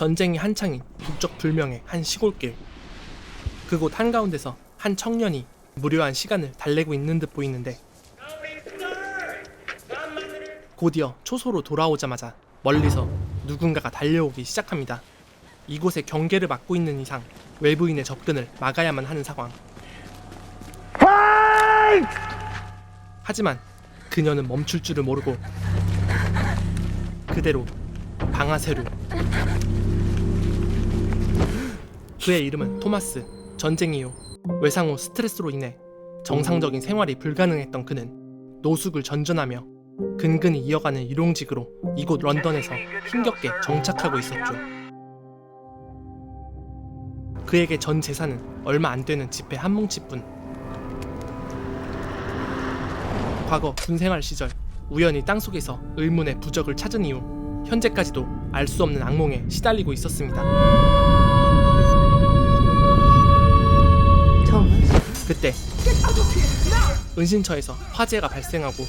전쟁이 한창인 국적 불명의 한 시골길. 그곳 한가운데서 한 청년이 무료한 시간을 달래고 있는 듯 보이는데, 곧이어 초소로 돌아오자마자 멀리서 누군가가 달려오기 시작합니다. 이곳의 경계를 막고 있는 이상 외부인의 접근을 막아야만 하는 상황. 하지만 그녀는 멈출 줄을 모르고 그대로 방아쇠로. 그의 이름은 토마스. 전쟁 이후 외상 후 스트레스로 인해 정상적인 생활이 불가능했던 그는 노숙을 전전하며 근근히 이어가는 일용직으로 이곳 런던에서 힘겹게 정착하고 있었죠. 그에게 전 재산은 얼마 안 되는 지폐 한 뭉치뿐. 과거 군생활 시절 우연히 땅속에서 의문의 부적을 찾은 이후 현재까지도 알 수 없는 악몽에 시달리고 있었습니다. 그때 은신처에서 화재가 발생하고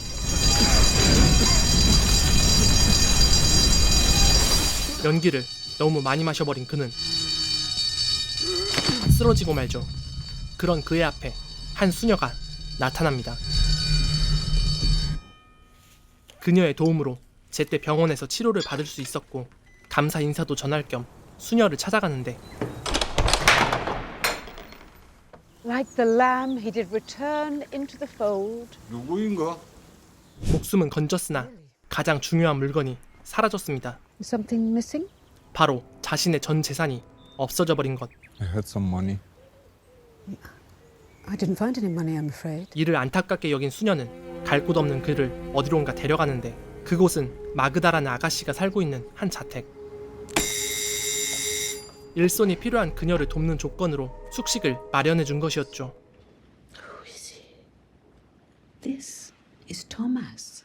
연기를 너무 많이 마셔버린 그는 쓰러지고 말죠. 그런 그의 앞에 한 수녀가 나타납니다. 그녀의 도움으로 제때 병원에서 치료를 받을 수 있었고 감사 인사도 전할 겸 수녀를 찾아가는데, Like the lamb, he did return into the fold. 누구인가? 목숨은 건졌으나 가장 중요한 물건이 사라졌습니다. Is something missing? 바로 자신의 전 재산이 없어져 버린 것. I had some money. I didn't find any money, I'm afraid. 이를 안타깝게 여긴 수녀는 갈 곳 없는 그를 어디론가 데려가는데, 그곳은 마그다라는 아가씨가 살고 있는 한 자택. 일손이 필요한 그녀를 돕는 조건으로 숙식을 마련해 준 것이었죠. Who is he? This is Thomas.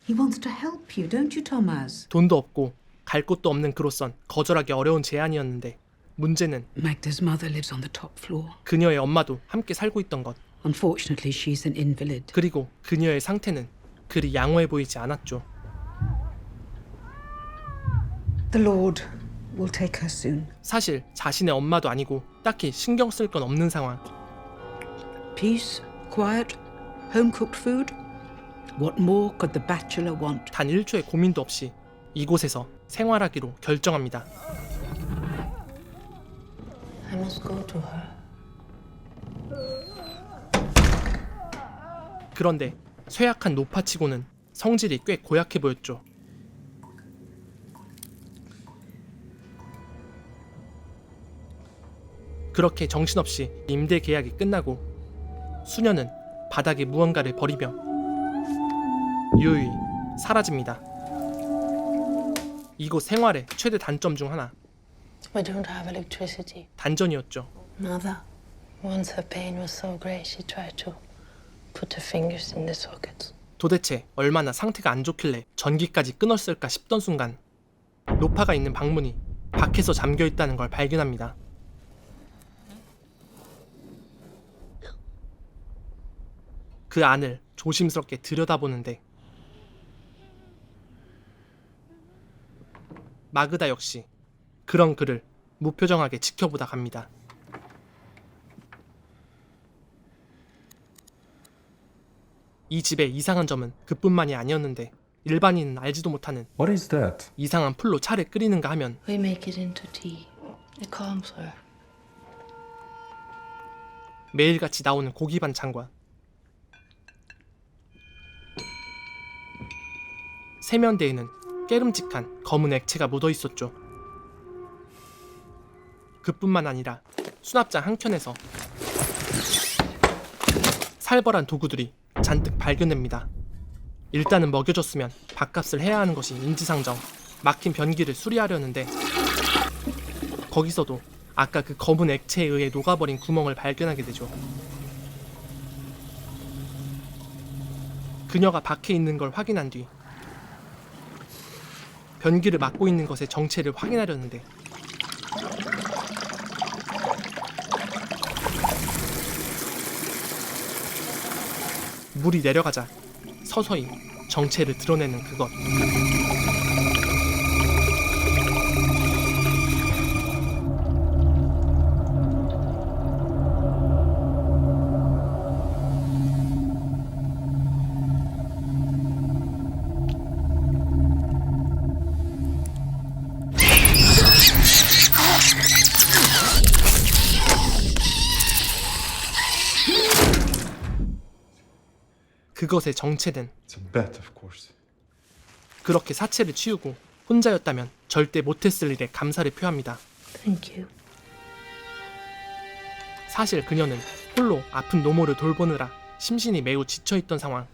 He wants to help you, don't you, Thomas? 돈도 없고 갈 곳도 없는 그로선 거절하기 어려운 제안이었는데, 문제는 Magda's mother lives on the top floor. 그녀의 엄마도 함께 살고 있던 것. Unfortunately, she's an invalid. 그리고 그녀의 상태는 그리 양호해 보이지 않았죠. The Lord will take her soon. 사실 자신의 엄마도 아니고 딱히 신경 쓸 건 없는 상황. Peace, quiet, home-cooked food. What more could the bachelor want? 단 1초의 고민도 없이 이곳에서 생활하기로 결정합니다. I must go to her. 그런데 쇠약한 노파치고는 성질이 꽤 고약해 보였죠. 그렇게 정신없이 임대 계약이 끝나고 수녀는 바닥에 무언가를 버리며 유유히 사라집니다. 이곳 생활의 최대 단점 중 하나, We don't have electricity. 단전이었죠. Mother, once her pain was so great, she tried to put her fingers in the sockets. 도대체 얼마나 상태가 안 좋길래 전기까지 끊었을까 싶던 순간 노파가 있는 방문이 밖에서 잠겨있다는 걸 발견합니다. 그 안을 조심스럽게 들여다보는데 마그다 역시 그런 그를 무표정하게 지켜보다 갑니다. 이 집의 이상한 점은 그뿐만이 아니었는데, 일반인은 알지도 못하는 What is that? 이상한 풀로 차를 끓이는가 하면 We make it into tea. It calms her. 매일같이 나오는 고기 반찬과 세면대에는 깨름직한 검은 액체가 묻어 있었죠. 그뿐만 아니라 수납장 한켠에서 살벌한 도구들이 잔뜩 발견됩니다. 일단은 먹여줬으면 밥값을 해야 하는 것이 인지상정. 막힌 변기를 수리하려는데 거기서도 아까 그 검은 액체에 의해 녹아버린 구멍을 발견하게 되죠. 그녀가 밖에 있는 걸 확인한 뒤 변기를 막고 있는 것의 정체를 확인하려는데 물이 내려가자 서서히 정체를 드러내는 그것. 그것의 정체는 It's a bet, of course. 그렇게 사체를 치우고 혼자였다면 절대 못했을 일에 감사를 표합니다. Thank you. 사실 그녀는 홀로 아픈 노모를 돌보느라 심신이 매우 지쳐있던 상황.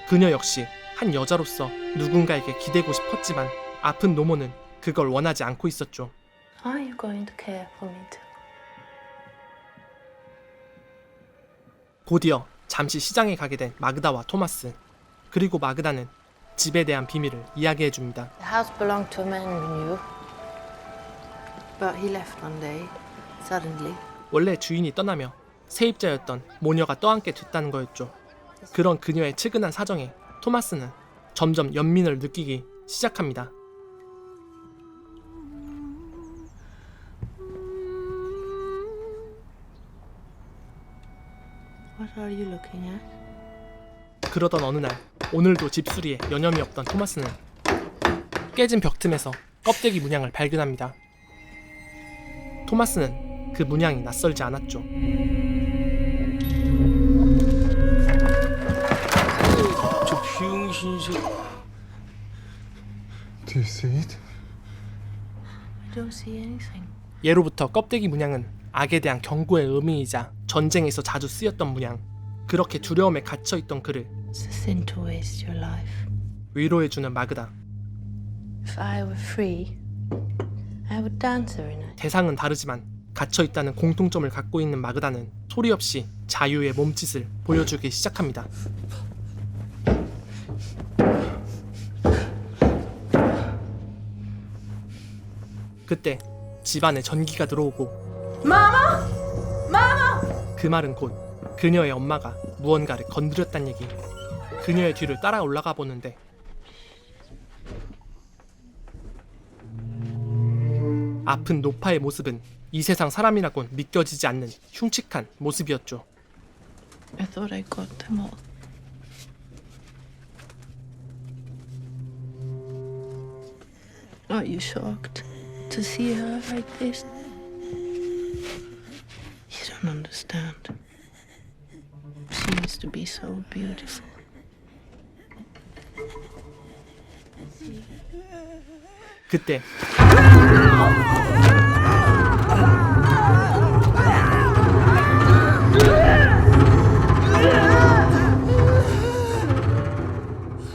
그녀 역시 한 여자로서 누군가에게 기대고 싶었지만 아픈 노모는 그걸 원하지 않고 있었죠. Are you going to care for me too? 곧이어 잠시 시장에 가게 된 마그다와 토마스. 그리고 마그다는 집에 대한 비밀을 이야기해줍니다. The house belonged to a man we knew, but he left one day, suddenly. 원래 주인이 떠나며 세입자였던 모녀가 떠안게 됐다는 거였죠. 그런 그녀의 측은한 사정에 토마스는 점점 연민을 느끼기 시작합니다. What are you looking at? 그러던 어느 날 오늘도 집수리에 여념이 없던 토마스는 깨진 벽 틈에서 껍데기 문양을 발견합니다. 토마스는 그 문양이 낯설지 않았죠. 저 비응신색. Do you see it? I don't see anything. 예로부터 껍데기 문양은 악에 대한 경고의 의미이자 전쟁에서 자주 쓰였던 문양. 그렇게 두려움에 갇혀있던 그를 It's a sin to waste your life. 위로해주는 마그다. If I were free, I would dance every night. 대상은 다르지만 갇혀있다는 공통점을 갖고 있는 마그다는 소리 없이 자유의 몸짓을 보여주기 시작합니다. 그때 집안에 전기가 들어오고 그 말은 곧 그녀의 엄마가 무언가를 건드렸단 얘기. 그녀의 뒤를 따라 올라가 보는데 아픈 노파의 모습은 이 세상 사람이라곤 믿겨지지 않는 흉측한 모습이었죠. I thought I got them all. Are you shocked to see her like this? You don't understand. She used to be so beautiful. 그때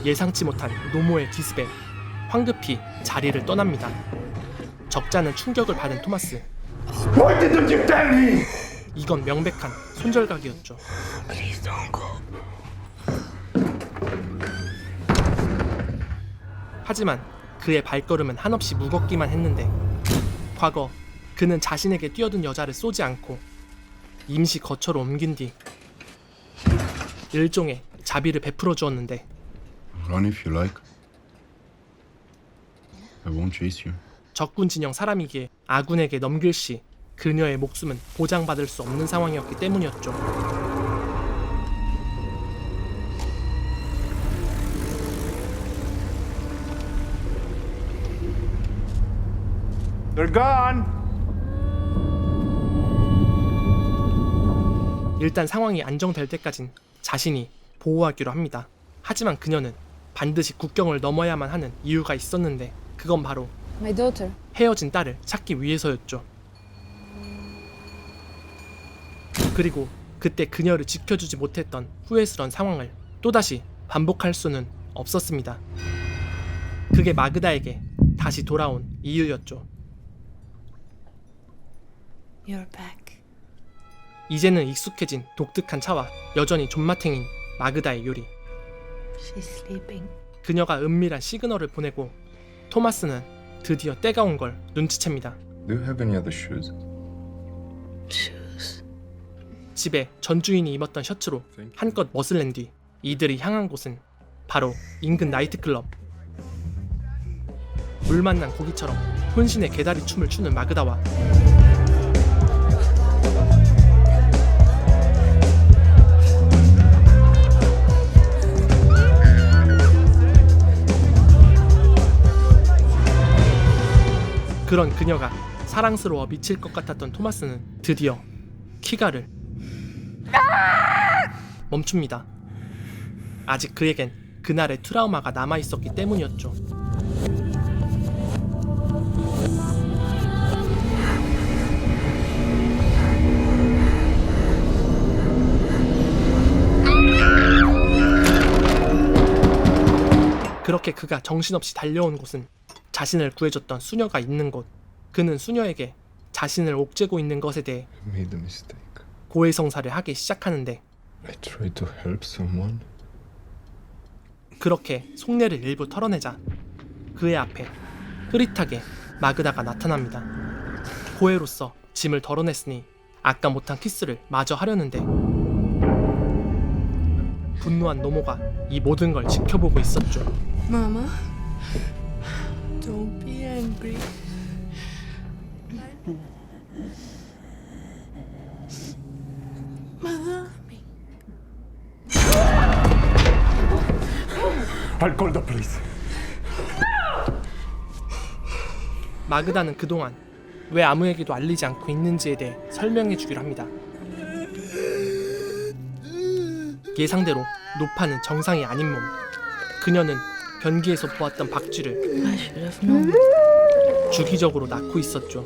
예상치 못한 노모의 기습에 황급히 자리를 떠납니다. 적잖은 충격을 받은 토마스. Why didn't you tell me? 이건 명백한 손절각이었죠. Please don't go. 하지만 그의 발걸음은 한없이 무겁기만 했는데 과거 그는 자신에게 뛰어든 여자를 쏘지 않고 임시 거처로 옮긴 뒤 일종의 자비를 베풀어 주었는데 Run if you like. I won't chase you. 적군 진영 사람이기에 아군에게 넘길 시 그녀의 목숨은 보장받을 수 없는 상황이었기 때문이었죠. They're gone. 일단 상황이 안정될 때까진 자신이 보호하기로 합니다. 하지만 그녀는 반드시 국경을 넘어야만 하는 이유가 있었는데 그건 바로 My daughter. 헤어진 딸을 찾기 위해서였죠. 그리고 그때 그녀를 지켜주지 못했던 후회스러운 상황을 또다시 반복할 수는 없었습니다. 그게 마그다에게 다시 돌아온 이유였죠. You're back. 이제는 익숙해진 독특한 차와 여전히 존맛탱인 마그다의 요리. She's sleeping. 그녀가 은밀한 시그널을 보내고 토마스는 드디어 때가 온 걸 눈치챕니다. Do you have any other shoes? Shoes. 집에 전 주인이 입었던 셔츠로 한껏 멋을 낸 뒤 이들이 향한 곳은 바로 인근 나이트클럽. 물 만난 고기처럼 혼신의 개다리 춤을 추는 마그다와 그런 그녀가 사랑스러워 미칠 것 같았던 토마스는 드디어 키가를 멈춥니다. 아직 그에겐 그날의 트라우마가 남아있었기 때문이었죠. 그렇게 그가 정신없이 달려온 곳은 자신을 구해줬던 수녀가 있는 곳. 그는 수녀에게 자신을 옥죄고 있는 것에 대해 I made a mistake. 고해성사를 하기 시작하는데 I tried to help someone. 그렇게 속내를 일부 털어내자 그의 앞에 흐릿하게 마그다가 나타납니다. 고해로서 짐을 덜어냈으니 아까 못한 키스를 마저 하려는데 분노한 노모가 이 모든 걸 지켜보고 있었죠. Mama, don't be angry. Mother. I'll call the police. 마그다는 그동안 왜 아무에게도 알리지 않고 있는지에 대해 설명해 주기로 합니다. 예상대로 노파는 정상이 아닌 몸. 그녀는 변기에서 보았던 박쥐를 I should have known. 주기적으로 낳고 있었죠.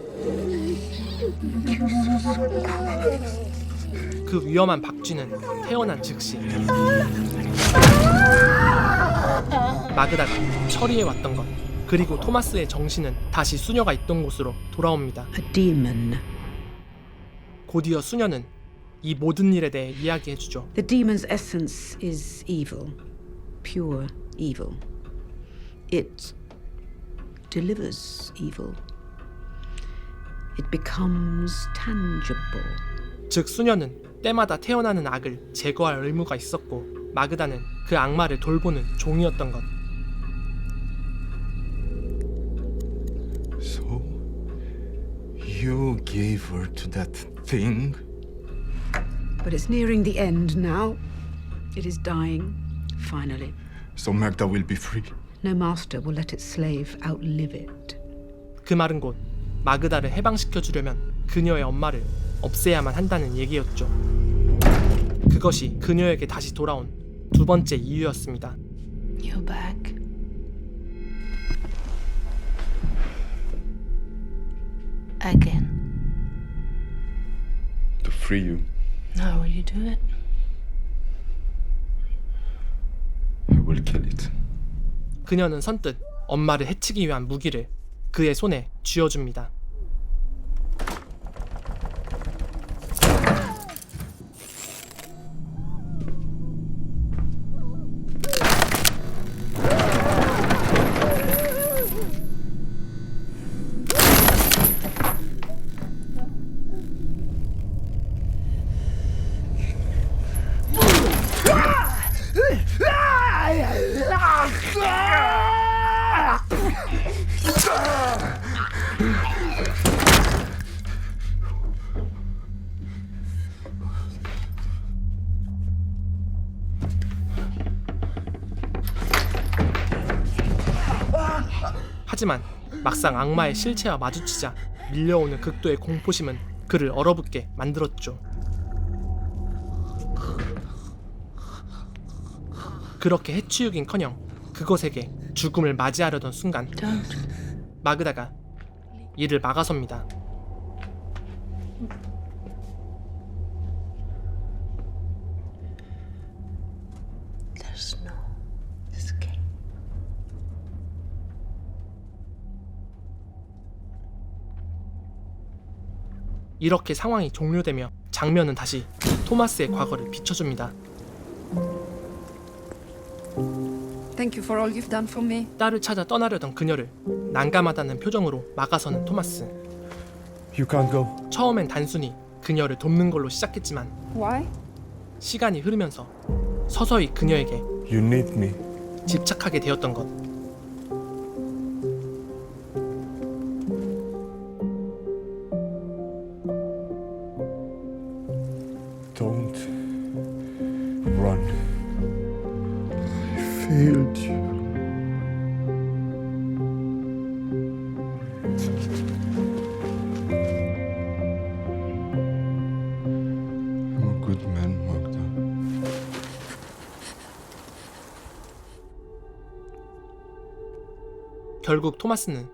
그 위험한 박쥐는 태어난 즉시 마그다가 처리해왔던 것, 그리고 토마스의 정신은 다시 수녀가 있던 곳으로 돌아옵니다. A demon. 곧이어 수녀는 이 모든 일에 대해 이야기해주죠. The demon's essence is evil, pure evil. It delivers evil. It becomes tangible. 즉 수녀는 때마다 태어나는 악을 제거할 의무가 있었고 마그다는 그 악마를 돌보는 종이었던 것. So, you gave her to that thing? But it's nearing the end now. It is dying, finally. So Magda will be free. No master will let its slave outlive it. 그 말은 곧 마그다를 해방시켜 주려면 그녀의 엄마를 없애야만 한다는 얘기였죠. 그것이 그녀에게 다시 돌아온 두 번째 이유였습니다. You're back. Again. To free you, How will you do it? I will kill it. 그녀는 선뜻 엄마를 해치기 위한 무기를 그의 손에 쥐어줍니다. 하지만 막상 악마의 실체와 마주치자 밀려오는 극도의 공포심은 그를 얼어붙게 만들었죠. 그렇게 해치우긴커녕 그것에게 죽음을 맞이하려던 순간 Don't. 마그다가 이를 막아섭니다. There's no escape. 이렇게 상황이 종료되며 장면은 다시 토마스의 과거를 비춰줍니다. Thank you for all you've done for me. 딸을 찾아 떠나려던 그녀를 난감하다는 표정으로 막아서는 토마스. You can't go. 처음엔 단순히 그녀를 돕는 걸로 시작했지만 Why? 시간이 흐르면서 서서히 그녀에게 You need me. 집착하게 되었던 것. Don't run. I failed you. I'm a good man, Magda. 결국 토마스는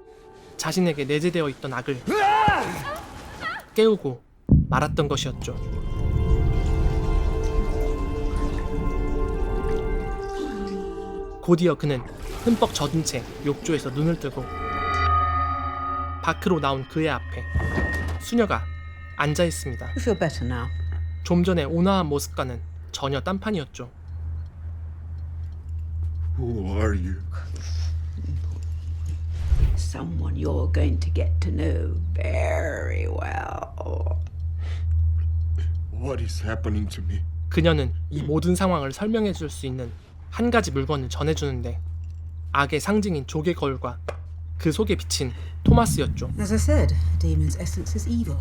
자신에게 내재되어 있던 악을 깨우고 말았던 것이었죠. 곧이어 그는 흠뻑 젖은 채 욕조에서 눈을 뜨고 밖으로 나온 그의 앞에 수녀가 앉아 있습니다. You feel better now? 좀 전의 온화한 모습과는 전혀 딴판이었죠. Who are you? Someone you're going to get to know very well. What is happening to me? 그녀는 이 모든 상황을 설명해 줄 수 있는 한 가지 물건을 전해주는데 악의 상징인 조개 거울과 그 속에 비친 토마스였죠. As I said, a demon's essence is evil.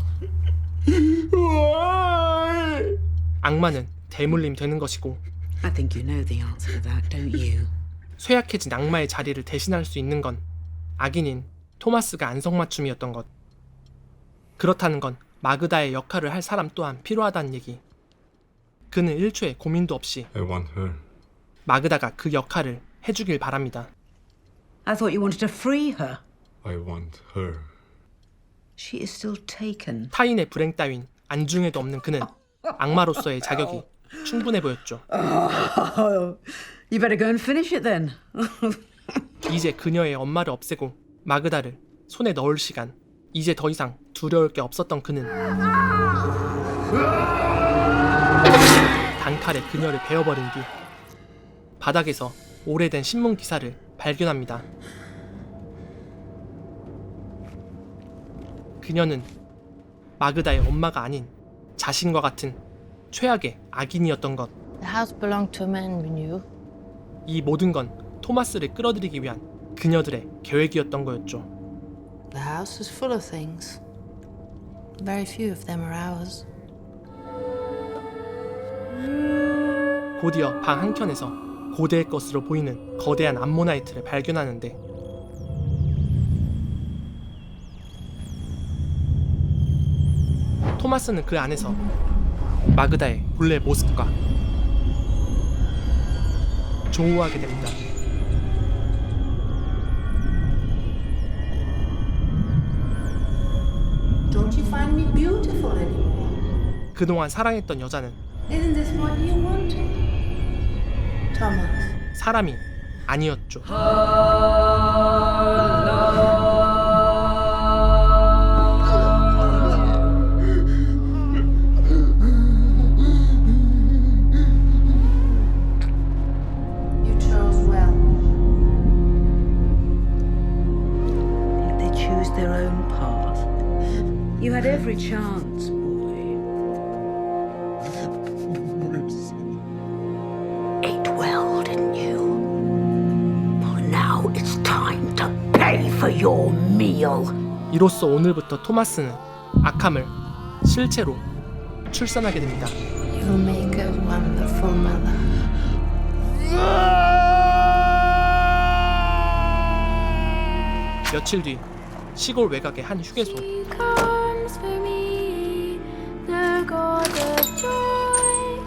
Why? 악마는 대물림 되는 것이고 I think you know the answer to that, don't you? 쇠약해진 악마의 자리를 대신할 수 있는 건 악인인 토마스가 안성맞춤이었던 것. 그렇다는 건 마그다의 역할을 할 사람 또한 필요하다는 얘기. 그는 1초의 고민도 없이 I want her. 마그다가 그 역할을 해주길 바랍니다. I thought you wanted to free her. I want her. She is still taken. 타인의 불행 따윈 안중에도 없는 그는 악마로서의 자격이 충분해 보였죠. Oh, you better go and finish it then. 이제 그녀의 엄마를 없애고 마그다를 손에 넣을 시간. 이제 더 이상 두려울 게 없었던 그는 단칼에 그녀를 베어버린 뒤 바닥에서 오래된 신문 기사를 발견합니다. 그녀는 마그다의 엄마가 아닌 자신과 같은 최악의 악인이었던 것. The house belonged to a man we knew. 이 모든 건 토마스를 끌어들이기 위한 그녀들의 계획이었던 거였죠. The house is full of things. Very few of them are ours. 곧이어 방 한켠에서 고대의 것으로 보이는 거대한 암모나이트를 발견하는데 토마스는 그 안에서 마그다의 본래 모습과 조우하게 됩니다. Don't you find me beautiful anymore? 그동안 사랑했던 여자는 Isn't this what you wanted? Thomas. 사람이 아니었죠. You chose well. They choose their own path. You had every chance, boy. Ate well, didn't you? Well, now it's time to pay for your meal. 이로써 오늘부터 토마스는 아캄을 실체로 출산하게 됩니다. You'll make a wonderful mother. 며칠 뒤 시골 외곽의 한 휴게소. Comes for me, the God of joy,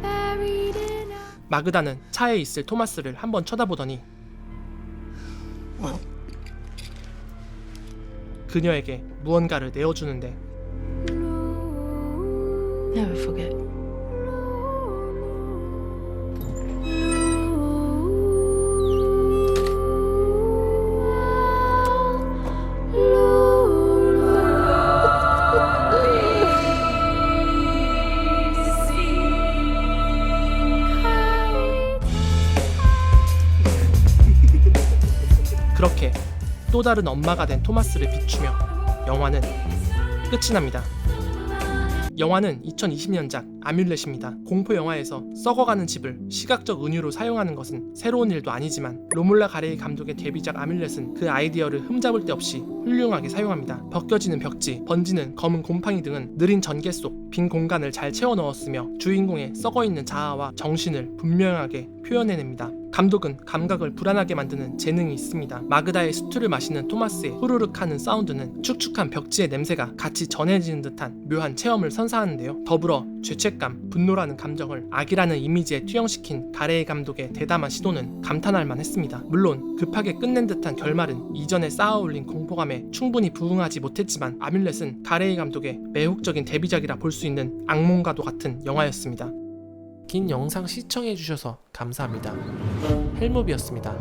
buried in a 마그다는 차에 있을 토마스를 한번 쳐다보더니 그녀에게 무언가를 내어주는데 Never forget. 그렇게 또 다른 엄마가 된 토마스를 비추며 영화는 끝이 납니다. 영화는 2020년작 아뮬렛입니다. 공포 영화에서 썩어가는 집을 시각적 은유로 사용하는 것은 새로운 일도 아니지만 로몰라 가레이 감독의 데뷔작 아뮬렛은 그 아이디어를 흠잡을 데 없이 훌륭하게 사용합니다. 벗겨지는 벽지, 번지는 검은 곰팡이 등은 느린 전개 속 빈 공간을 잘 채워 넣었으며 주인공의 썩어있는 자아와 정신을 분명하게 표현해냅니다. 감독은 감각을 불안하게 만드는 재능이 있습니다. 마그다의 스투를 마시는 토마스의 후루룩 하는 사운드는 축축한 벽지의 냄새가 같이 전해지는 듯한 묘한 체험을 선사하는데요. 더불어 죄책감, 분노라는 감정을 악이라는 이미지에 투영시킨 가레이 감독의 대담한 시도는 감탄할 만했습니다. 물론 급하게 끝낸 듯한 결말은 이전에 쌓아올린 공포감에 충분히 부응하지 못했지만 아뮬렛은 가레이 감독의 매혹적인 데뷔작이라 볼 수 있는 악몽과도 같은 영화였습니다. 긴 영상 시청해주셔서 감사합니다. 헬무비였습니다.